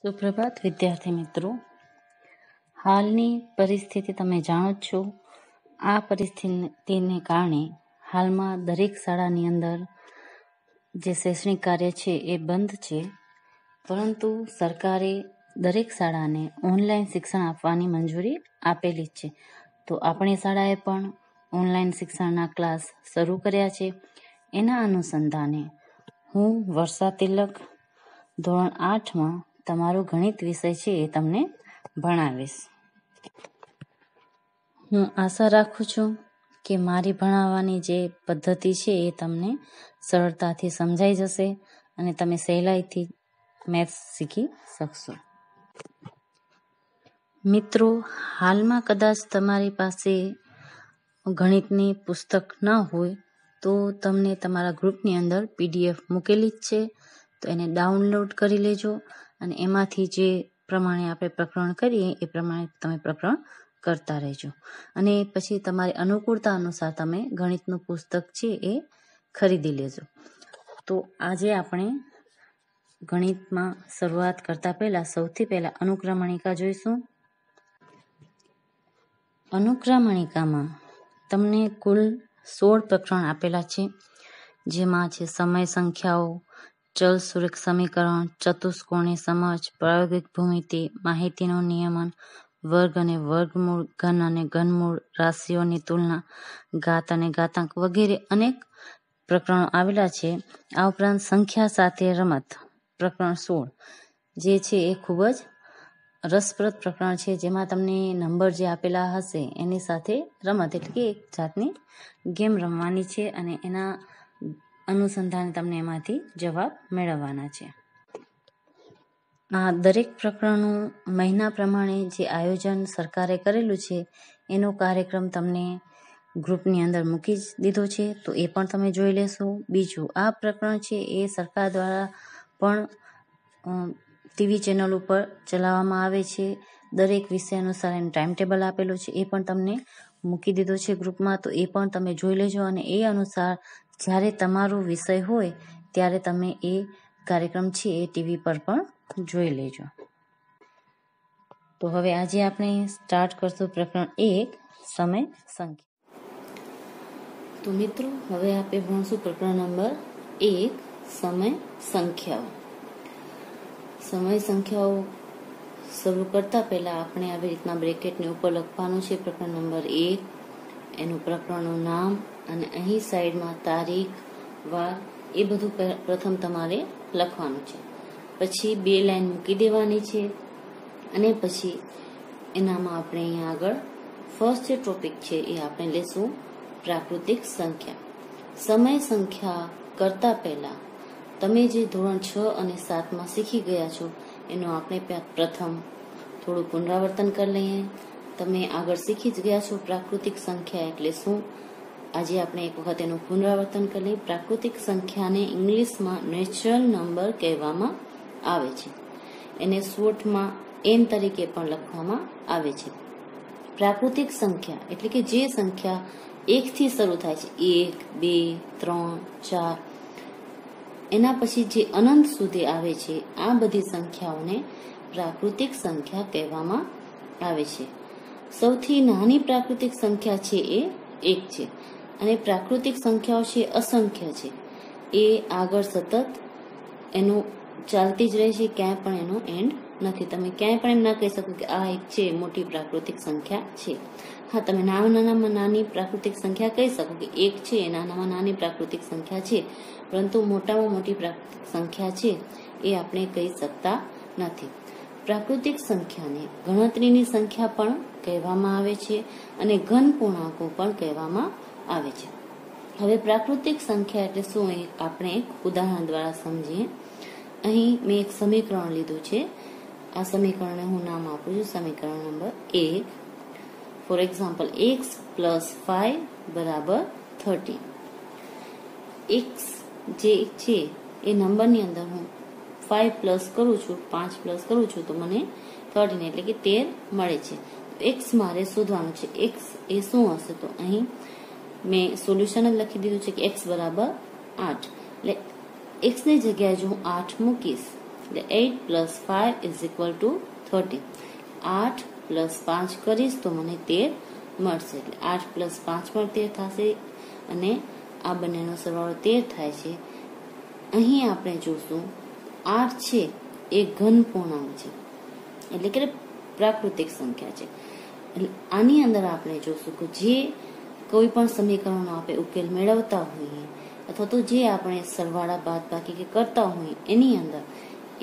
સુપ્રભાત વિદ્યાર્થી મિત્રો, હાલની પરિસ્થિતિ તમે જાણો જ છો. આ પરિસ્થિતિને કારણે હાલમાં દરેક શાળાની અંદર જે શૈક્ષણિક કાર્ય છે એ બંધ છે, પરંતુ સરકારે દરેક શાળાને ઓનલાઈન શિક્ષણ આપવાની મંજૂરી આપેલી છે. તો આપણી શાળાએ પણ ઓનલાઈન શિક્ષણના ક્લાસ શરૂ કર્યા છે. એના અનુસંધાને હું વર્ષા તિલક ધોરણ 8માં તમારો ગણિત વિષય છે એ તમને ભણાવીશ. હું આશા રાખું છું કે મારી ભણાવવાની જે પદ્ધતિ છે એ તમને સરળતાથી સમજાઈ જશે અને તમે સહેલાઈથી મેથ્સ શીખી શકશો. મિત્રો, હાલમાં કદાચ તમારી પાસે ગણિતની પુસ્તક ન હોય તો તમને તમારા ગ્રુપની અંદર PDF મૂકેલી જ છે, તો એને ડાઉનલોડ કરી લેજો અને એમાંથી જે પ્રમાણે આપણે પ્રકરણ કરીએ એ પ્રમાણે તમે પ્રકરણ કરતા રહેજો. અને પછી તમારી અનુકૂળતા અનુસાર તમે ગણિતનું પુસ્તક છે એ ખરીદી લેજો. તો આજે આપણે ગણિતમાં શરૂઆત કરતા પહેલા સૌથી પહેલા અનુક્રમણિકા જોઈશું. અનુક્રમણિકામાં તમને કુલ 16 પ્રકરણ આપેલા છે, જેમાં છે સમય સંખ્યાઓ, ચલ સુરેખ સમીકરણ, ચતુષ્કોણની સમજ, પ્રાયોગિક ભૂમિતિ, માહિતીનું નિયમન, વર્ગ અને વર્ગમૂળ, ઘન અને ઘનમૂળ, રાશિઓની તુલના, ઘાત અને ઘાતાંક વગેરે અનેક પ્રકરણો આવેલા છે. આ ઉપરાંત સંખ્યા સાથે રમત પ્રકરણ 16 જે છે એ ખૂબ જ રસપ્રદ પ્રકરણ છે, જેમાં તમને નંબર જે આપેલા હશે એની સાથે રમત એટલે કે એક જાતની ગેમ રમવાની છે અને એના અનુસંધાને તમને એમાંથી જવાબ મેળવવાના છે. આ દરેક પ્રકરણનું મહિના પ્રમાણે જે આયોજન સરકારે કરેલું છે એનો કાર્યક્રમ તમને ગ્રુપની અંદર મૂકી જ દીધો છે, તો એ પણ તમે જોઈ લેશો. બીજું, આ પ્રકરણ છે એ સરકાર દ્વારા પણ TV ચેનલ ઉપર ચલાવવામાં આવે છે. દરેક વિષય અનુસાર એનું ટાઈમ ટેબલ આપેલું છે, એ પણ તમને મૂકી દીધો છે ગ્રુપમાં, તો એ પણ તમે જોઈ લેજો અને એ અનુસાર જ્યારે તમારો વિષય હોય ત્યારે તમે એ કાર્યક્રમ છે એ TV પર પણ જોઈ લેજો. તો હવે આજે આપણે સ્ટાર્ટ કરશું પ્રકરણ 1 સમય સંખ્યા. તો મિત્રો, હવે આપણે ભણશું પ્રકરણ નંબર 1 સમય સંખ્યાઓ. સમય સંખ્યાઓ શરૂ કરતા પહેલા આપણે આવી રીતના બ્રેકેટની ઉપર લખવાનું છે પ્રકરણ નંબર 1, એનું પ્રકરણનું નામ અને અહીં સાઈડમાં તારીખ, વાર એ બધું પ્રથમ તમારે લખવાનું છે. પછી 2 લાઈન મૂકી દેવાની છે અને પછી એનામાં આપણે અહીંયા આગળ ફર્સ્ટ જે ટોપિક છે એ આપણે લેશું પ્રાકૃતિક સંખ્યા. સમય સંખ્યા કરતા પહેલા તમે જે ધોરણ 6 અને 7માં શીખી ગયા છો એનું આપણે પ્રથમ થોડું પુનરાવર્તન કરી લઈએ. તમે આગળ શીખી જ ગયા છો પ્રાકૃતિક સંખ્યા એટલે શું. આજે આપણે એક વખત એનું પુનરાવર્તન કરી લઈએ. પ્રાકૃતિક સંખ્યાને ઇંગ્લિશમાં નેચરલ નંબર કહેવામાં આવે છે. એને શોર્ટમાં n તરીકે પણ લખવામાં આવે છે. પ્રાકૃતિક સંખ્યા એટલે કે જે સંખ્યા 1 થી શરૂ થાય છે, 1, 2, 3, 4, એના પછી જે અનંત સુધી આવે છે, આ બધી સંખ્યાઓને પ્રાકૃતિક સંખ્યા કહેવામાં આવે છે. સૌથી નાની પ્રાકૃતિક સંખ્યા છે એ 1 છે અને પ્રાકૃતિક સંખ્યાઓ છે અસંખ્ય છે. એ આગળ સતત એનું ચાલતી જ રહે છે, ક્યાંય પણ એનો એન્ડ નથી. તમે ક્યાંય પણ એમ ના કહી શકો કે આ એક છે મોટી પ્રાકૃતિક સંખ્યા છે. હા, તમે નાનામાં નાની પ્રાકૃતિક સંખ્યા કહી શકો કે 1 છે એ નાનામાં નાની પ્રાકૃતિક સંખ્યા છે, પરંતુ મોટામાં મોટી પ્રાકૃતિક સંખ્યા છે એ આપણે કહી શકતા નથી. પ્રાકૃતિક સંખ્યાને ગણતરીની સંખ્યા પણ કહેવામાં આવે છે અને ઘન પૂર્ણાંકો પણ કહેવામાં આવે છે. હવે પ્રાકૃતિક સંખ્યા એટલે શું એ આપણે એક ઉદાહરણ દ્વારા સમજીએ. અહીં મેં એક સમીકરણ લીધું છે. આ સમીકરણને હું નામ આપું છું સમીકરણ number 1. For example, x + 5 = 13. x જે છે એ નંબરની અંદર હું 5 પ્લસ કરું છું, 5 પ્લસ કરું છું તો મને 13 એટલે કે 13 મળે છે. x મારે શોધવાનું છે. x એ શું હશે? તો અહીં મેં સોલ્યુશન જ લખી દીધું છે કે x = 8. એટલે x ની જગ્યાએ જો હું 8 મૂકીશ એટલે 8 + 5 = 13. 8 + 5 કરીશ તો મને 13 મળશે. એટલે 8 + 5 પણ 13 થશે અને આ બંનેનો સરવાળો 13 થાય છે. અહીં આપણે જોશું 8 છે એ ઘન પૂર્ણાંક છે, એટલે કે પ્રાકૃતિક સંખ્યા છે. એટલે આની અંદર આપણે જોશું કે જે કોઈ પણ સમીકરણનો આપણે ઉકેલ મેળવતા હોઈએ અથવા તો જે આપણે સરવાળા બાદબાકી કે કરતા હોઈએ એની અંદર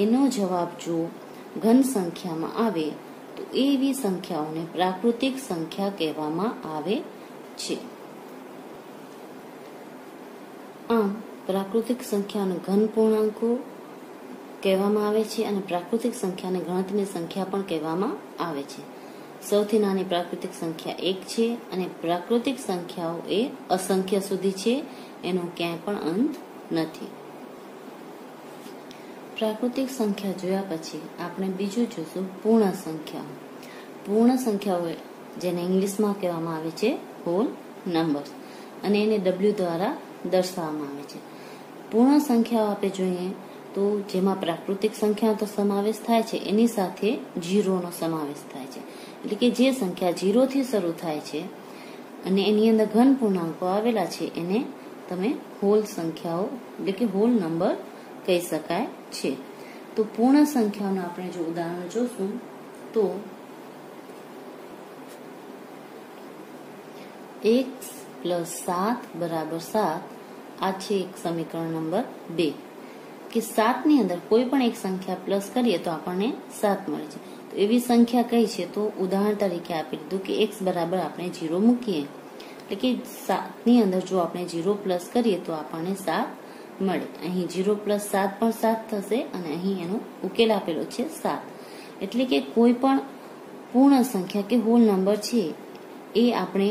એનો જવાબ જો ઘન સંખ્યામાં આવે તો એવી સંખ્યાઓને પ્રાકૃતિક સંખ્યા કહેવામાં આવે છે. આમ પ્રાકૃતિક સંખ્યાને ઘન પૂર્ણાંકો કહેવામાં આવે છે અને પ્રાકૃતિક સંખ્યાને ગણતરીની સંખ્યા પણ કહેવામાં આવે છે. સૌથી નાની પ્રાકૃતિક સંખ્યા 1 છે અને પ્રાકૃતિક સંખ્યાઓ એ અસંખ્ય સુધી છે, એનો ક્યાંય પણ અંત નથી. પ્રાકૃતિક સંખ્યા જોયા પછી આપણે બીજું જોશું પૂર્ણ સંખ્યાઓ. પૂર્ણ સંખ્યાઓ જેને ઇંગ્લિશમાં કહેવામાં આવે છે હોલ નંબર્સ અને એને W દ્વારા દર્શાવવામાં આવે છે. પૂર્ણ સંખ્યાઓ આપણે જોઈએ તો જેમાં પ્રાકૃતિક સંખ્યાનો તો સમાવેશ થાય છે એની સાથે 0નો સમાવેશ થાય છે. એટલે કે જે સંખ્યા 0 થી શરૂ થાય છે અને એની અંદર ઘન પૂર્ણાંકો આવેલા છે એને તમે હોલ સંખ્યાઓ એટલે કે હોલ નંબર કહી શકાય છે. તો પૂર્ણ સંખ્યાઓનું આપણે જો ઉદાહરણ જોશું તો x + 7 = 7 આ છે એક સમીકરણ નંબર 2 કે 7 ની અંદર કોઈ પણ એક સંખ્યા પ્લસ કરીએ તો આપણને 7 મળે છે. તો એવી સંખ્યા કઈ છે તો ઉદાહરણ તરીકે આપી દીધું કે x બરાબર આપણે 0 મૂકીએ એટલે કે 7 ની અંદર જો આપણે 0 પ્લસ કરીએ તો આપણને 7 મળે. અહીં 0 + 7 પણ 7 થશે અને અહીં એનો ઉકેલ આપેલો છે 7. એટલે કે કોઈ પણ પૂર્ણ સંખ્યા કે હોલ નંબર છે એ આપણે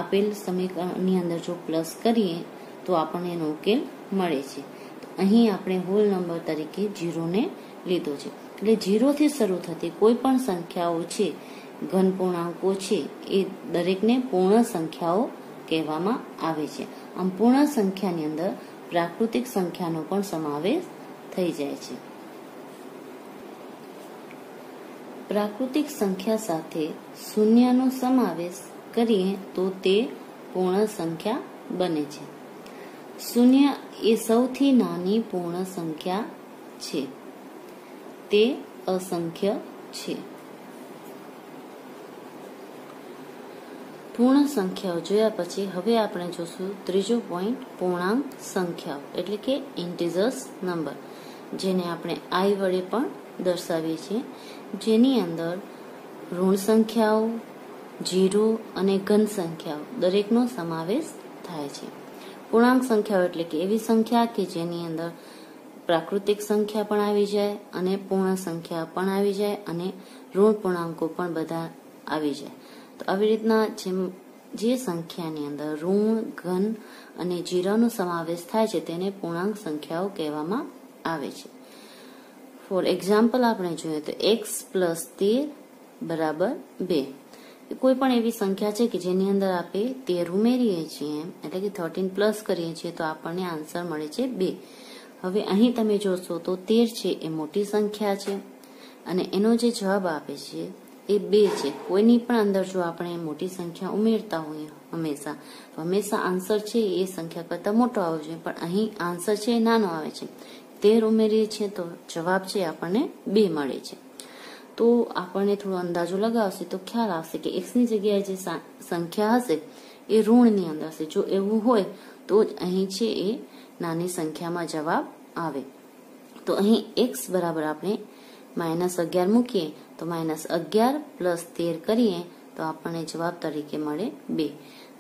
આપેલ સમીકરણની અંદર જો પ્લસ કરીએ તો આપણને એનો ઉકેલ મળે છે. અહીં આપણે હોલ નંબર તરીકે 0 ને લીધો છે. એટલે 0 થી શરૂ થતી કોઈ પણ સંખ્યાઓ છે ઘન પૂર્ણાંકો છે એ દરેકને પૂર્ણ સંખ્યાઓ કહેવામાં આવે છે. આમ પૂર્ણ સંખ્યાની અંદર પ્રાકૃતિક સંખ્યાનો પણ સમાવેશ થઈ જાય છે. પ્રાકૃતિક સંખ્યા સાથે શૂન્યનો સમાવેશ કરીએ તો તે પૂર્ણ સંખ્યા બને છે. શૂન્ય એ સૌથી નાની પૂર્ણ સંખ્યા છે, તે અસંખ્ય છે. પૂર્ણ સંખ્યાઓ જોયા પછી હવે આપણે જોશું ત્રીજો પોઈન્ટ પૂર્ણાંક સંખ્યાઓ એટલે કે ઇન્ટીજર્સ નંબર, જેને આપણે i વડે પણ દર્શાવીએ છીએ, જેની અંદર ઋણ સંખ્યાઓ, 0 અને ઘન સંખ્યાઓ દરેકનો સમાવેશ થાય છે. પૂર્ણાંક સંખ્યાઓ એટલે કે એવી સંખ્યા કે જેની અંદર પ્રાકૃતિક સંખ્યા પણ આવી જાય અને પૂર્ણ સંખ્યા પણ આવી જાય અને ઋણ પૂર્ણાંકો પણ બધા આવી જાય. તો આવી રીતના જે સંખ્યાની અંદર ઋણ, ઘન અને 0નો સમાવેશ થાય છે તેને પૂર્ણાંક સંખ્યાઓ કહેવામાં આવે છે. ફોર એક્ઝામ્પલ આપણે જોઈએ તો x + 13 = 2. કોઈ પણ એવી સંખ્યા છે કે જેની અંદર આપણે 13 ઉમેરીએ છીએ એટલે કે 13 પ્લસ કરીએ છીએ તો આપણને આન્સર મળે છે 2. હવે અહીં તમે જોશો તો 13 છે એ મોટી સંખ્યા છે અને એનો જે જવાબ આપે છે એ 2 છે. કોઈની પણ અંદર જો આપણે મોટી સંખ્યા ઉમેરતા હોઈએ હંમેશા આન્સર છે એ સંખ્યા કરતા મોટો આવવો જોઈએ, પણ અહીં આન્સર છે એ નાનો આવે છે. 13 ઉમેરીએ છીએ તો જવાબ છે આપણને 2 મળે છે. તો આપણને થોડો અંદાજો લગાવશે તો ખ્યાલ આવશે કે x ની જગ્યાએ જે સંખ્યા હશે એ ઋણની અંદર હશે. જો એવું હોય તો જ અહીં છે એ નાની સંખ્યામાં જવાબ આવે. તો અહીં x બરાબર આપણે -11 મૂકીએ તો -11 + 13 કરીએ તો આપણને જવાબ તરીકે મળે 2.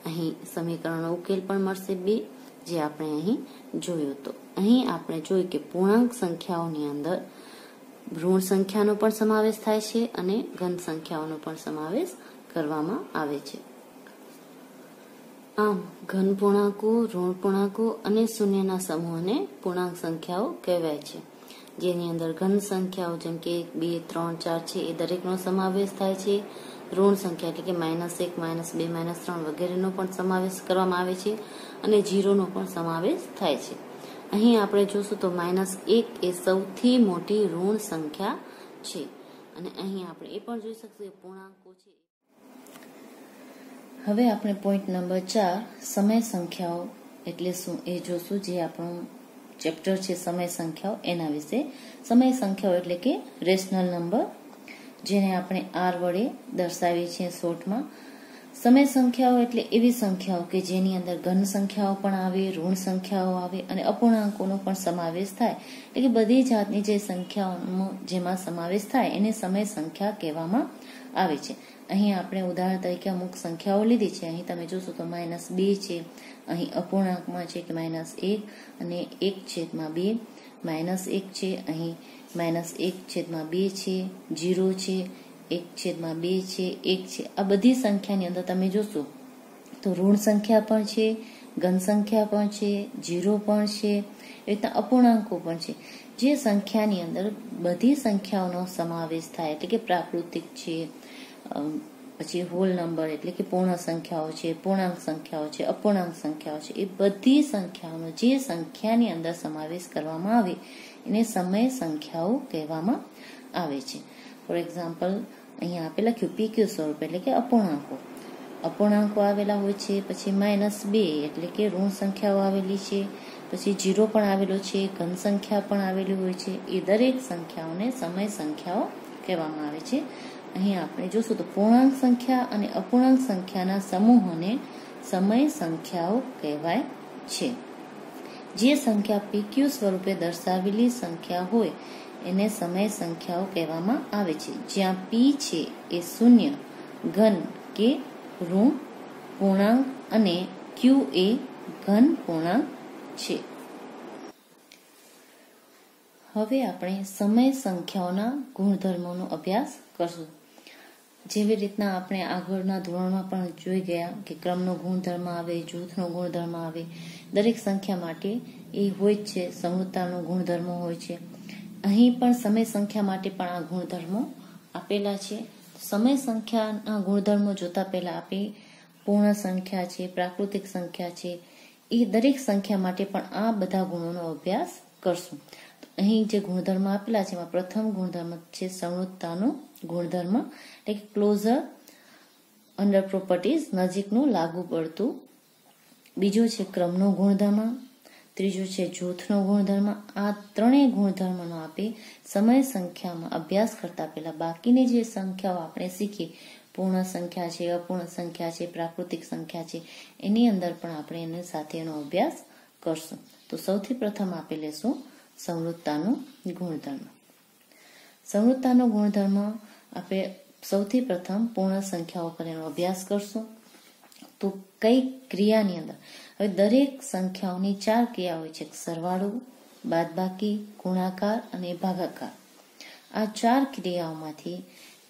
અહીં સમીકરણનો ઉકેલ પણ મળશે 2, જે આપણે અહીં જોયું. તો અહીં આપણે જોયું કે પૂર્ણાંક સંખ્યાઓની અંદર ઋણ સંખ્યાનો પણ સમાવેશ થાય છે અને ઘન સંખ્યાઓનો પણ સમાવેશ કરવામાં આવે છે. આમ ઘન પૂર્ણાંકો, ઋણ પૂર્ણાંકો અને શૂન્યના સમૂહને પૂર્ણાંક સંખ્યાઓ કહેવાય છે, જેની અંદર ઘન સંખ્યાઓ જેમ કે 1, 2, 3, 4 છે એ દરેકનો સમાવેશ થાય છે. ઋણ સંખ્યા એટલે કે -1, -2, -3 વગેરેનો પણ સમાવેશ કરવામાં આવે છે અને 0નો પણ સમાવેશ થાય છે. અહીં આપણે જોશું તો -1 એ સૌથી મોટી ઋણ સંખ્યા છે અને અહીં આપણે એ પણ જોઈ શકીએ પૂર્ણાંકો છે. હવે આપણે પોઈન્ટ નંબર 4 સમય સંખ્યાઓ એટલે શું એ જોશું, જે આપણું ચેપ્ટર છે સમય સંખ્યાઓ એના વિશે. સમય સંખ્યાઓ એટલે કે રેશનલ નંબર, જેને આપણે r વડે દર્શાવીએ છીએ શોર્ટમાં. સમય સંખ્યાઓ એટલે એવી સંખ્યાઓ કે જેની અંદર ઘન સંખ્યાઓ પણ આવે, ઋણ સંખ્યાઓ આવે અને અપૂર્ણાંકોનો પણ સમાવેશ થાય. એટલે કે બધી જાતની જે સંખ્યાઓનો જેમાં સમાવેશ થાય એને સમય સંખ્યા કહેવામાં આવે છે. અહીં આપણે ઉદાહરણ તરીકે અમુક સંખ્યાઓ લીધી છે. અહીં તમે જોશો તો -2 છે, અહીં અપૂર્ણાંકમાં છે કે -1 અને 1/2, -1 છે, અહીં -1/2 છે, 0 છે, 1/2 છે, 1 છે. આ બધી સંખ્યાની અંદર તમે જોશો તો ઋણ સંખ્યા પણ છે, ઘન સંખ્યા પણ છે, 0 પણ છે, એ રીતના અપૂર્ણાંકો પણ છે. જે સંખ્યાની અંદર બધી સંખ્યાઓનો સમાવેશ થાય, એટલે કે પ્રાકૃતિક છે, પછી હોલ નંબર એટલે કે પૂર્ણ સંખ્યાઓ છે, પૂર્ણાંક સંખ્યાઓ છે, અપૂર્ણાંક સંખ્યાઓ છે, એ બધી સંખ્યાઓનો જે સંખ્યાની અંદર સમાવેશ કરવામાં આવે એને સમય સંખ્યાઓ કહેવામાં આવે છે. ફોર એક્ઝામ્પલ અહીંયા આપણે લખ્યું PQ સ્વરૂપ એટલે કે અપૂર્ણાંકો આવેલા હોય છે. પછી -2 એટલે કે ઋણ સંખ્યાઓ આવેલી છે, પછી 0 પણ આવેલો છે, ઘન સંખ્યા પણ આવેલી હોય છે. એ દરેક સંખ્યાઓને સમય સંખ્યાઓ કહેવામાં આવે છે. અહીં આપણે જોશું તો પૂર્ણાંક સંખ્યા અને અપૂર્ણાંક સંખ્યાના સમૂહોને સમય સંખ્યાઓ કહેવાય છે. જે સંખ્યા PQ સ્વરૂપે દર્શાવેલી સંખ્યા હોય એને સમય સંખ્યાઓ કહેવામાં આવે છે. જ્યાં P છે એ શૂન્ય, ઘન કે ઋણ પૂર્ણાંક અને Q એ ઘન પૂર્ણાંક છે. હવે આપણે સમય સંખ્યાઓના ગુણધર્મોનો અભ્યાસ કરશું. જેવી રીતના આપણે આગળના ધોરણમાં પણ જોઈ ગયા કે ક્રમનો ગુણધર્મ આવે, જૂથનો ગુણધર્મ આવે, દરેક સંખ્યા માટે એ હોય જ છે. સમૃદ્ધતાનો ગુણધર્મો હોય છે. અહીં પણ સમય સંખ્યા માટે પણ આ ગુણધર્મો આપેલા છે. સમય સંખ્યાના ગુણધર્મો જોતા પહેલા આપણે પૂર્ણ સંખ્યા છે, પ્રાકૃતિક સંખ્યા છે, એ દરેક સંખ્યા માટે પણ આ બધા ગુણોનો અભ્યાસ કરશું. અહીં જે ગુણધર્મ આપેલા છે એમાં પ્રથમ ગુણધર્મ છે સમૃદ્ધતાનો ગુણધર્મ, એટલે કે ક્લોઝર અંડર પ્રોપર્ટીઝ, નજીકનું લાગુ પડતું. બીજો છે ક્રમનો ગુણધર્મ, ત્રીજો છે જૂથનો ગુણધર્મ. આ ત્રણેય ગુણધર્મનો આપણે સમય સંખ્યામાં અભ્યાસ કરતા પહેલા બાકીની જે સંખ્યાઓ આપણે શીખીએ, પૂર્ણ સંખ્યા છે, અપૂર્ણ સંખ્યા છે, પ્રાકૃતિક સંખ્યા છે, એની અંદર પણ આપણે એની સાથેનો અભ્યાસ કરશું. તો સૌથી પ્રથમ આપણે લેશું સમૃદ્ધતાનો ગુણધર્મ. સમૃદ્ધતાનો ગુણધર્મ આપણે સૌથી પ્રથમ પૂર્ણ સંખ્યાઓ પર એનો અભ્યાસ કરશું. તો કઈ ક્રિયાની અંદર, હવે દરેક સંખ્યાઓની 4 ક્રિયા હોય છે: સરવાળો, બાદબાકી, ગુણાકાર અને ભાગાકાર. આ 4 ક્રિયાઓમાંથી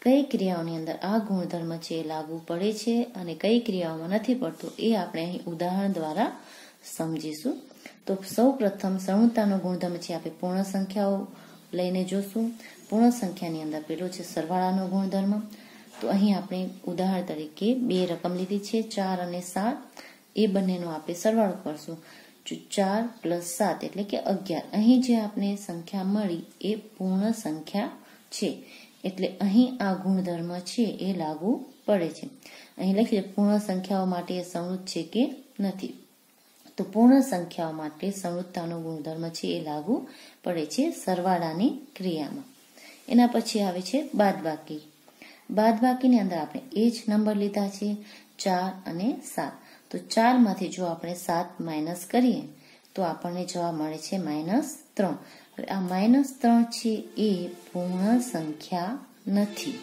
કઈ ક્રિયાઓની અંદર આ ગુણધર્મ છે એ લાગુ પડે છે અને કઈ ક્રિયાઓમાં નથી પડતું એ આપણે અહીં ઉદાહરણ દ્વારા સમજીશું. તો સૌ પ્રથમ સમૃદ્ધતાનો ગુણધર્મ છે આપણે પૂર્ણ સંખ્યાઓ લઈને જોશું. પૂર્ણ સંખ્યાની અંદર પેલો છે સરવાળાનો ગુણધર્મ. તો અહીં આપણે ઉદાહરણ તરીકે 2 રકમ લીધી છે, 4 અને 7. એ બંનેનો આપણે સરવાળો કરશું. 4 + 7 એટલે કે 11. અહીં જે આપણે સંખ્યા મળી એ પૂર્ણ સંખ્યા છે, એટલે અહીં આ ગુણધર્મ છે એ લાગુ પડે છે. અહીં લખીએ પૂર્ણ સંખ્યાઓ માટે એ સમૃદ્ધ છે કે નથી. તો પૂર્ણ સંખ્યાઓ માટે સમૃદ્ધતાનો ગુણધર્મ છે એ લાગુ પડે છે સરવાળાની ક્રિયામાં. એના પછી આવે છે બાદબાકી. બાદબાકીની અંદર આપણે એ જ નંબર લીધા છે, 4 અને 7. તો 4 માંથી જો આપણે 7 માઇનસ કરીએ તો આપણને જવાબ મળે છે -3. હવે આ -3 છે એ પૂર્ણ સંખ્યા નથી,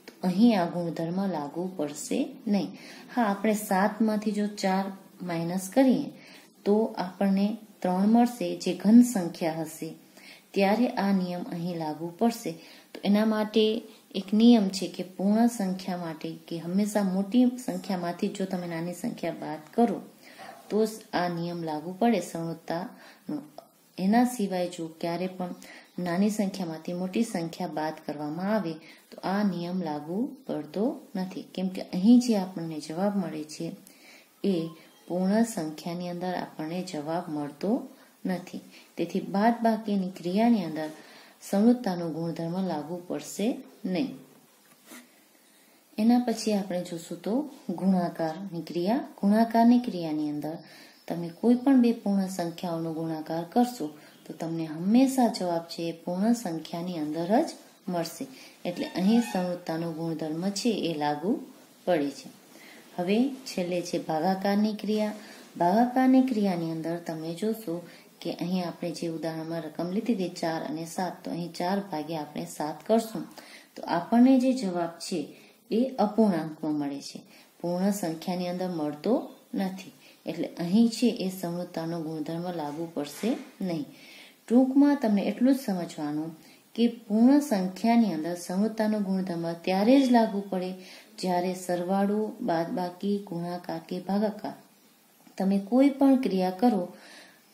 તો અહીં આ ગુણધર્મ લાગુ પડશે નહીં. હા, આપણે 7 માંથી જો 4 માઇનસ કરીએ તો આપણને 3 મળશે, જે ઘન સંખ્યા હશે, ત્યારે આ નિયમ અહીં લાગુ પડશે. તો એના માટે એક નિયમ છે કે પૂર્ણ સંખ્યા માટે કે હંમેશા મોટી સંખ્યામાંથી જો તમે નાની સંખ્યા બાદ કરો તો જ આ નિયમ લાગુ પડે સમૃદ્ધતાનો. એના સિવાય જો ક્યારે પણ નાની સંખ્યામાંથી મોટી સંખ્યા બાદ કરવામાં આવે તો આ નિયમ લાગુ પડતો નથી, કેમ કે અહીં જે આપણને જવાબ મળે છે એ પૂર્ણ સંખ્યાની અંદર આપણને જવાબ મળતો નથી. તેથી બાદબાકીની ક્રિયાની અંદર સમૃદ્ધતાનો ગુણધર્મ લાગુ પડશે નહીં. એના પછી આપણે જોશું તો ગુણાકારની ક્રિયા. ગુણાકારની ક્રિયાની અંદર તમે કોઈ પણ બે પૂર્ણ સંખ્યાઓનો ગુણાકાર કરશો તો તમને હંમેશા જવાબ છે એ પૂર્ણ સંખ્યાની અંદર જ મળશે. એટલે અહીં સમૃદ્ધતાનો ગુણધર્મ છે એ લાગુ પડે છે. હવે છેલ્લે છે ભાગાકારની ક્રિયા. ભાગાકારની ક્રિયાની અંદર તમે જોશો કે અહીં આપણે જે ઉદાહરણમાં રકમ લીધી હતી 4 અને 7, તો અહીં 4 ભાગ્યા આપણે 7 કરશું તો આપણને જે જવાબ છે એ અપૂર્ણાંકમાં મળે છે, પૂર્ણ સંખ્યાની અંદર મળતો નથી. એટલે અહીં છે એ સમૃદ્ધતાનો ગુણધર્મ લાગુ પડશે નહીં. ટૂંકમાં તમને એટલું જ સમજવાનું કે પૂર્ણ સંખ્યાની અંદર સમૃદ્ધતાનો ગુણધર્મ ત્યારે જ લાગુ પડે જ્યારે સરવાળો, બાદબાકી, ગુણાકાર કે ભાગાકાર તમે કોઈ પણ ક્રિયા કરો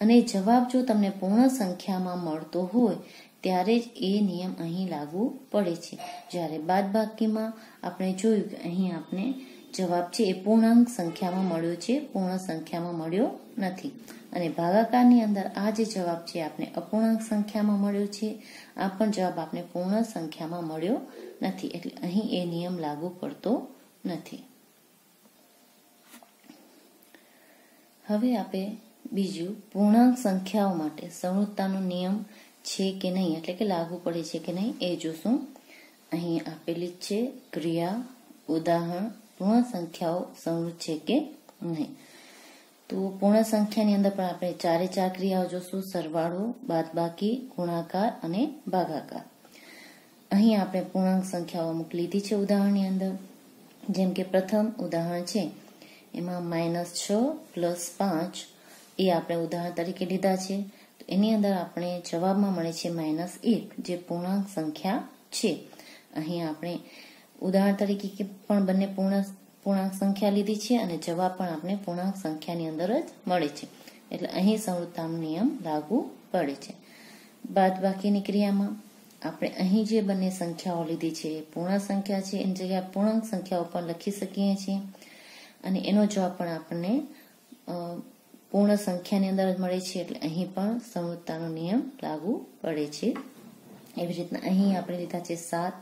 અને જવાબ જો તમને પૂર્ણ સંખ્યામાં મળતો હોય ત્યારે જ એ નિયમ અહીં લાગુ પડે છે. જ્યારે બાદબાકીમાં આપણે જોયું કે અહીં આપણે જવાબ છે એ પૂર્ણાંક સંખ્યામાં મળ્યો છે, પૂર્ણ સંખ્યામાં મળ્યો નથી. અને ભાગાકારની અંદર આ જે જવાબ છે આપણે અપૂર્ણાંક સંખ્યામાં મળ્યો છે, આ પણ જવાબ આપણે પૂર્ણ સંખ્યામાં મળ્યો નથી. એટલે અહીં એ નિયમ લાગુ પડતો નથી. હવે આપણે બીજું પૂર્ણાંક સંખ્યાઓ માટે સમૃદ્ધતાનો નિયમ છે કે નહીં, એટલે કે લાગુ પડે છે કે નહીં એ જોશું. અહીં આપેલી છે ક્રિયા, ઉદાહરણ પૂર્ણ સંખ્યાઓ સમૃદ્ધ છે કે નહીં. તો પૂર્ણ સંખ્યાની અંદર પણ આપણે 4 ક્રિયાઓ જોશું: સરવાળો, બાદબાકી, ગુણાકાર અને ભાગાકાર. અહીં આપણે પૂર્ણાંક સંખ્યાઓ અમુક લીધી છે ઉદાહરણની અંદર. જેમ કે પ્રથમ ઉદાહરણ છે એમાં -6 + 5 એ આપણે ઉદાહરણ તરીકે લીધા છે. તો એની અંદર આપણે જવાબમાં મળે છે -1 જે પૂર્ણાંક સંખ્યા છે. અહીં આપણે ઉદાહરણ તરીકે પણ બંને પૂર્ણાંક સંખ્યા લીધી છે અને જવાબ પણ આપણે પૂર્ણાંક સંખ્યાની અંદર જ મળે છે. એટલે અહીં સમૃદ્ધતાનો નિયમ લાગુ પડે છે. બાદબાકીની ક્રિયામાં આપણે અહીં જે બંને સંખ્યાઓ લીધી છે પૂર્ણ સંખ્યા છે, એની જગ્યાએ પૂર્ણાંક સંખ્યાઓ પણ લખી શકીએ છીએ અને એનો જવાબ પણ આપણને પૂર્ણ સંખ્યાની અંદર જ મળે છે. એટલે અહીં પણ સમૃદ્ધતાનો નિયમ લાગુ પડે છે. એવી રીતના અહીં આપણે લીધા છે 7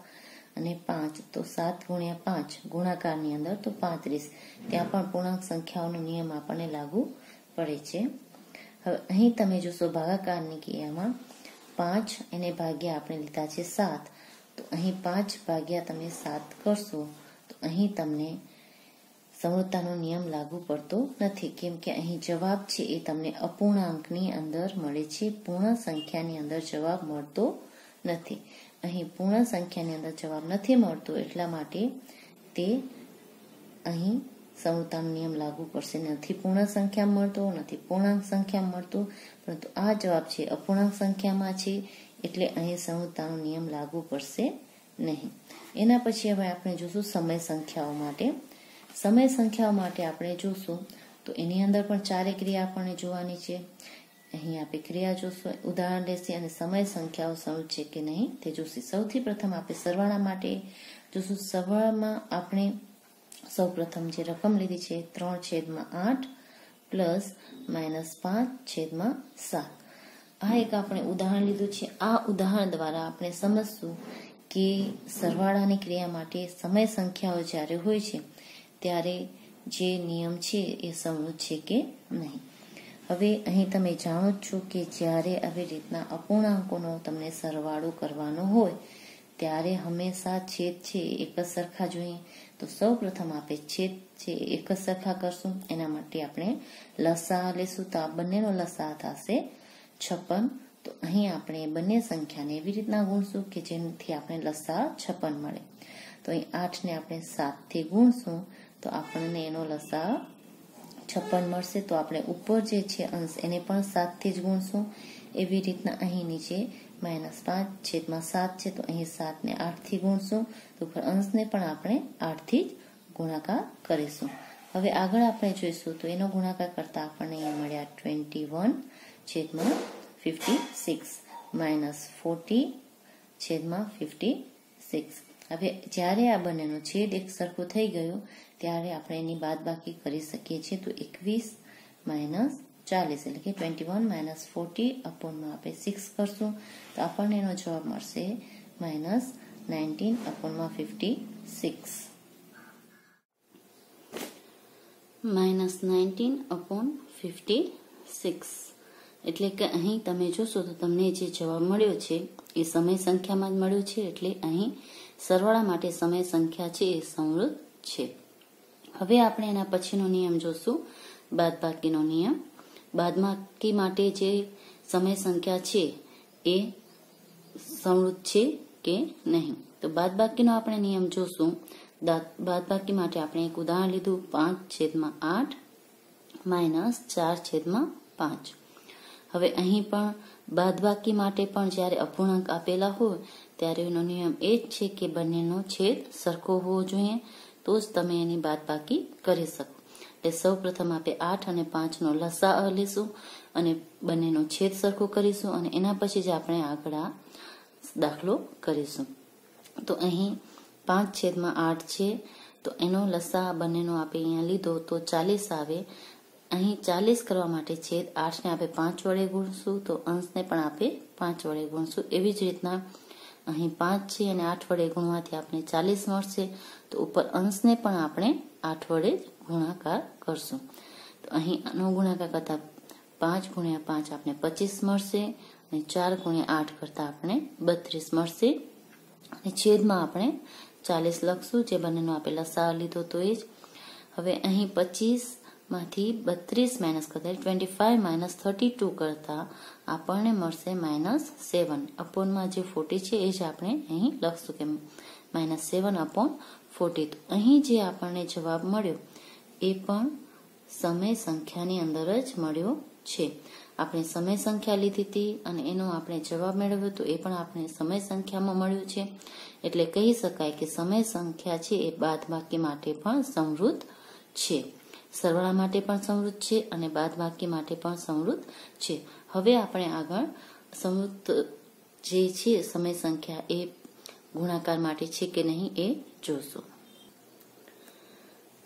અને 5, તો 7 × 5 ગુણાકારની અંદર તો 35, ત્યાં પણ પૂર્ણાંક સંખ્યાઓનો નિયમ આપણને લાગુ પડે છે. હવે અહીં તમે જોશો ભાગાકારની ક્રિયામાં 5 એને ભાગ્યા આપણે લીધા છે 7, તો અહીં 5 ભાગ્યા તમે 7 કરશો તો અહીં તમને સમૃદ્ધતાનો નિયમ લાગુ પડતો નથી. કેમ કે અહીં જવાબ છે એ તમને અપૂર્ણાંકની અંદર મળે છે, પૂર્ણ સંખ્યાની અંદર જવાબ મળતો નથી. અહીં પૂર્ણ સંખ્યાની અંદર જવાબ નથી મળતો એટલા માટે તે અહીં સમૃદ્ધતાનો નિયમ લાગુ પડશે. નથી પૂર્ણ સંખ્યા મળતો, નથી પૂર્ણાંક સંખ્યા મળતો, પરંતુ આ જવાબ છે અપૂર્ણાંક સંખ્યામાં છે એટલે અહીં સમૃદ્ધતાનો નિયમ લાગુ પડશે નહીં. એના પછી હવે આપણે જોશું સમય સંખ્યાઓ માટે. સમય સંખ્યાઓ માટે આપણે જોશું તો એની અંદર પણ 4 ક્રિયા આપણને જોવાની છે. અહીં આપણે ક્રિયા જોશું, ઉદાહરણ લેશે અને સમય સંખ્યાઓ સમૃદ્ધ છે કે નહીં તે જોશું. સૌથી પ્રથમ આપણે સરવાળા માટે જોશું. સરવાળામાં આપણે સૌ પ્રથમ જે રકમ લીધી છે 3/8 પ્લસ -5/7. આ એક આપણે ઉદાહરણ લીધું છે. આ ઉદાહરણ દ્વારા આપણે સમજશું કે સરવાળાની ક્રિયા માટે સમય સંખ્યાઓ જ્યારે હોય છે ત્યારે જે નિયમ છે એ સમૃદ્ધ છે કે નહીં. હવે અહીં તમે જાણો છો કે જ્યારે આવી રીતના અપૂર્ણાંકોનો તમને સરવાળો કરવાનો હોય ત્યારે હંમેશા છેદ છે એક જ સરખા જોઈએ. તો સૌ પ્રથમ આપણે છેદ છે એક જ સરખા કરશું. એના માટે આપણે લસા લેશું, તો આ બંનેનો લસા થશે 56. તો અહીં આપણે બંને સંખ્યાને એવી રીતના ગુણશું કે જેનાથી આપણે લસા 56 મળે. તો અહીં 8ને આપણે 7થી ગુણશું તો આપણને એનો લસા 56 મળશે. તો આપણે ઉપર જે છે અંશ એને પણ 7થી જ ગુણશું. એવી રીતના અહીં નીચે -5/7 છે તો અહીં 7ને 8થી ગુણશું, તો ઉપર અંશને પણ આપણે 8થી જ ગુણાકાર કરીશું. હવે આગળ આપણે જોઈશું તો એનો ગુણાકાર કરતા આપણને અહીંયા મળ્યા 21/56 -40/56. હવે જ્યારે આ બંનેનો છેદ એક સરખો થઈ ગયો ત્યારે આપણે એની બાદબાકી કરી શકીએ છીએ. તો 21 40 એટલે કે 21 - 40 અપોનમાં આપણે 6 કરશું તો આપણને એનો જવાબ મળશે -19/56. -19/56 એટલે કે અહીં તમે જોશો તો તમને જે જવાબ મળ્યો છે એ સમય સંખ્યામાં જ મળ્યો છે, એટલે અહીં સરવાળા માટે સમય સંખ્યા છે એ સમૃદ્ધ છે. હવે આપણે એના પછીનો નિયમ જોશું, બાદબાકીનો નિયમ. બાદબાકી માટે જે સમય સંખ્યા છે એ સમૃદ્ધ છે કે નહીં. તો બાદબાકીનો આપણે નિયમ જોશું. બાદબાકી માટે આપણે એક ઉદાહરણ લીધું, 5/8 -4/5. હવે અહીં પણ બાદબાકી માટે પણ જ્યારે અપૂર્ણાંક આપેલા હોય ત્યારે એનો નિયમ એ જ છે કે બંનેનો છેદ સરખો હોવો જોઈએ, તો જ તમે એની બાદબાકી કરી શકો. એટલે સૌ પ્રથમ આપણે 8 અને 5નો લસાઅ લેશું અને બંનેનો છેદ સરખો કરીશું અને એના પછી જ આપણે આગળ આ દાખલો કરીશું. તો અહીં 5/8 છે, તો એનો લસા બંનેનો આપણે અહીંયા લીધો તો 40 આવે. અહીં 40 કરવા માટે છેદ 8ને આપણે 5 વડે ગુણશું, તો અંશને પણ આપણે 5 વડે ગુણશું. એવી જ રીતના અહીં 5 છે અને 8 વડે ગુણવાથી આપણે 40 મળશે, તો ઉપર અંશને પણ આપણે 8 વડે ગુણાકાર કરશું. તો અહીં આનો ગુણાકાર કરતા 5 × 5 આપણે 25 મળશે અને 4 × 8 કરતા આપણે 32 મળશે અને છેદમાં આપણે 40 લખશું, જે બંનેનો આપણે લસા લીધો તો એ જ. હવે અહીં 25માંથી 32 માઇનસ કરતા 25 - 32 કરતા આપણને મળશે -7 અપોનમાં જે 40 છે એ જ આપણે અહીં લખશું કે -7/40. તો અહીં જે આપણને જવાબ મળ્યો એ પણ સમય સંખ્યાની અંદર જ મળ્યો છે. આપણે સમય સંખ્યા લીધી હતી અને એનો આપણે જવાબ મેળવ્યો તો એ પણ આપણે સમય સંખ્યામાં મળ્યું છે. એટલે કહી શકાય કે સમય સંખ્યા છે એ બાદબાકી માટે પણ સમૃદ્ધ છે, સરવાળા માટે પણ સમૃદ્ધ છે અને બાદબાકી માટે પણ સમૃદ્ધ છે. હવે આપણે આગળ સમૃદ્ધ જે છે સમય સંખ્યા એ ગુણાકાર માટે છે કે નહીં એ જોશું.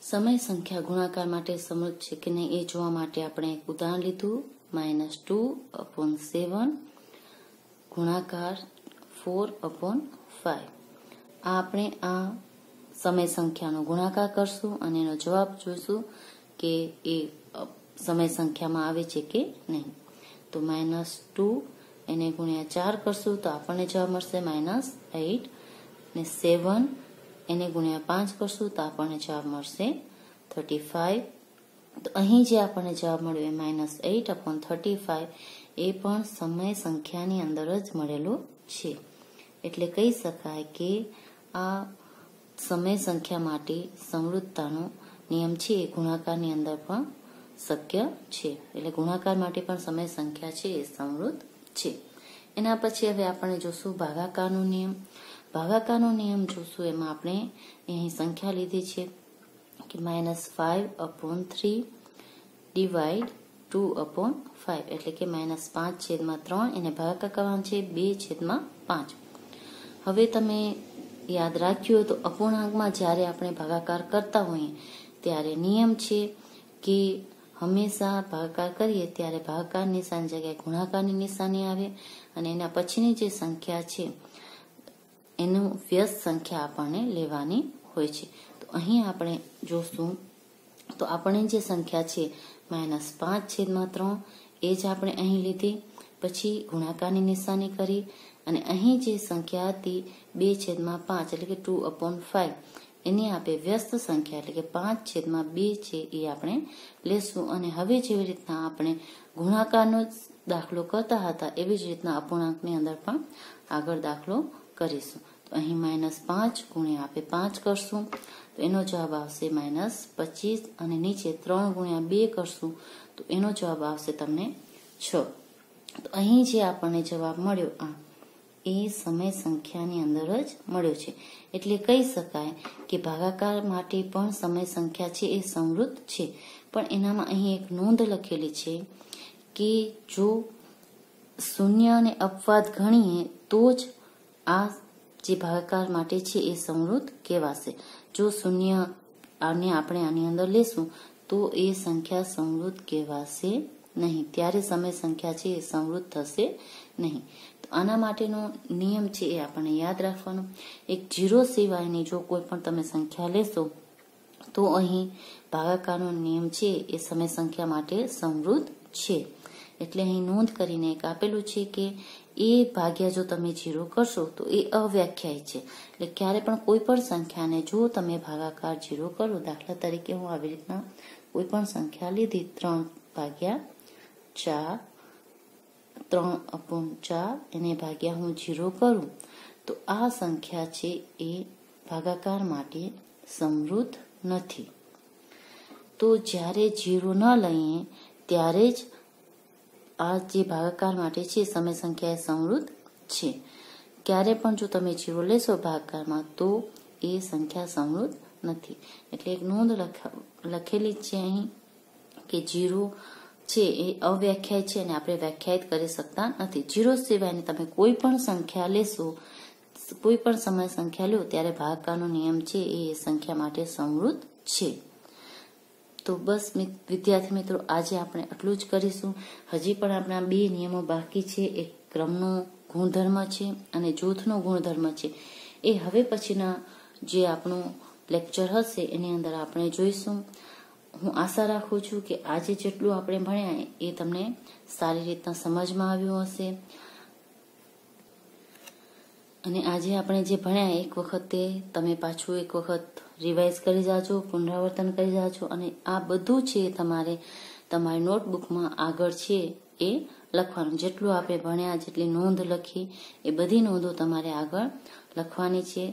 સમય સંખ્યા ગુણાકાર માટે સમૃદ્ધ છે કે નહીં એ જોવા માટે આપણે એક ઉદાહરણ લીધું, -2/7 ગુણાકાર 4/5. આપણે આ સમય સંખ્યાનો ગુણાકાર કરશું અને એનો જવાબ જોઈશું કે એ સમય સંખ્યામાં આવે છે કે નહીં. તો -2 એને ગુણ્યા 4 કરશું તો આપણને જવાબ મળશે -8 ને 7 એને ગુણ્યા 5 કરશું તો આપણને જવાબ મળશે 35. તો અહીં જે આપણને જવાબ મળ્યો એ -8/35 એ પણ સમય સંખ્યાની અંદર જ મળેલો છે. એટલે કહી શકાય કે આ સમય સંખ્યા માટે સમૃદ્ધતાનો નિયમ છે એ ગુણાકારની અંદર પણ શક્ય છે. એટલે ગુણાકાર માટે પણ સમય સંખ્યા છે એ સમૃદ્ધ છે. એના પછી હવે આપણે જોશું ભાગાકારનો નિયમ. ભાગાકારનો નિયમ જોશું એમાં આપણે અહીં સંખ્યા લીધી છે કે -5/3 ડિવાઈડ 2/5 એટલે કે -5/3 એને ભાગાકાર કરવાનો છે 2/5. હવે તમે યાદ રાખ્યું હોય તો અપૂર્ણાંકમાં જ્યારે આપણે ભાગાકાર કરતા હોઈએ ત્યારે નિયમ છે કે હંમેશા ભાગાકાર કરીએ ત્યારે ભાગાકાર નિશાની જગ્યાએ ગુણાકારની નિશાની આવે અને એના પછીની જે સંખ્યા છે એનું વ્યસ્ત સંખ્યા આપણને લેવાની હોય છે. તો અહીં આપણે જોશું તો આપણે જે સંખ્યા છે -5/3 એ જ આપણે અહીં લીધી, પછી ગુણાકારની નિશાની કરી અને અહીં જે સંખ્યા હતી 2/5 એટલે કે 2/5 એની આપણે વ્યસ્ત સંખ્યા એટલે કે 5/2 છે એ આપણે લેશું. અને હવે જેવી રીતના આપણે ગુણાકારનો દાખલો કરતા હતા એવી જ રીતના અપૂર્ણાંકની અંદર પણ આગળ દાખલો કરીશું. તો અહીં -5 ગુણ્યા આપણે 5 કરશું તો એનો જવાબ આવશે -25 અને નીચે 3 ગુણ્યા 2 કરશું તો એનો જવાબ આવશે તમને 6. તો અહીં જે આપણને જવાબ મળ્યો આ એ સમય સંખ્યાની અંદર જ મળ્યો છે. એટલે કહી શકાય કે ભાગાકાર માટે પણ સમય સંખ્યા છે એ સમૃદ્ધ છે. પણ એનામાં અહીં એક નોંધ લખેલી છે કે જો શૂન્ય અને અપવાદ ગણીએ તો જ આ જે ભાગાકાર માટે છે એ સમૃદ્ધ કહેવાશે. જો શૂન્ય આને આપણે આની અંદર લેશું તો એ સંખ્યા સમૃદ્ધ કહેવાશે નહીં, ત્યારે સમય સંખ્યા છે એ સમૃદ્ધ થશે નહીં. તો આના માટેનો નિયમ છે એ આપણને યાદ રાખવાનો. એક 0 સિવાયની જો કોઈ પણ તમે સંખ્યા લેશો તો અહીં ભાગાકારનો નિયમ છે એ સમય સંખ્યા માટે સમૃદ્ધ છે. એટલે અહીં નોંધ કરીને એક આપેલું છે કે એ ભાગ્યા જો તમે 0 કરશો તો એ અવ્યાખ્યાયિત છે. એટલે ક્યારે પણ કોઈ પણ સંખ્યાને જો તમે ભાગાકાર 0 કરો, દાખલા તરીકે હું આવી રીતના કોઈ પણ સંખ્યા લીધી 3/4, 3/4 એને ભાગ્યા હું 0 કરું તો આ સંખ્યા છે એ ભાગાકાર માટે સમૃદ્ધ નથી. તો જ્યારે 0 ન લઈએ ત્યારે જ આ જે ભાગાકાર માટે છે સમય સંખ્યા એ સમૃદ્ધ છે. ક્યારે પણ જો તમે 0 લેશો ભાગાકારમાં તો એ સંખ્યા સમૃદ્ધ નથી. એટલે એક નોંધ લખેલી છે અહીં કે 0 છે એ અવ્યાખ્યાયિત છે અને આપણે વ્યાખ્યાયિત કરી શકતા નથી. 0 સિવાયની તમે કોઈ પણ સંખ્યા લેશો, કોઈ પણ સમય સંખ્યા લો ત્યારે ભાગાકારનો નિયમ છે એ સંખ્યા માટે સમૃદ્ધ છે. તો બસ વિદ્યાર્થી મિત્રો, આજે આપણે આટલું જ કરીશું. હજી પણ આપણા 2 નિયમો બાકી છે. એક ક્રમનો ગુણધર્મ છે અને જૂથનો ગુણધર્મ છે. એ હવે પછીના જે આપણું લેક્ચર હશે એની અંદર આપણે જોઈશું. હું આશા રાખું છું કે આજે જેટલું આપણે ભણ્યા એ તમને સારી રીતના સમજમાં આવ્યું હશે. અને આજે આપણે જે ભણ્યા એક વખતે તમે પાછું એક વખત રિવાઇઝ કરી જાજો, પુનરાવર્તન કરી જાજો. અને આ બધું છે તમારે તમારી નોટબુકમાં આગળ છે એ લખવાનું. જેટલું આપણે ભણ્યા, જેટલી નોંધ લખી એ બધી નોંધો તમારે આગળ લખવાની છે.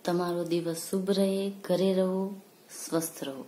તમારો દિવસ શુભ રહે. ઘરે રહો, સ્વસ્થ રહો.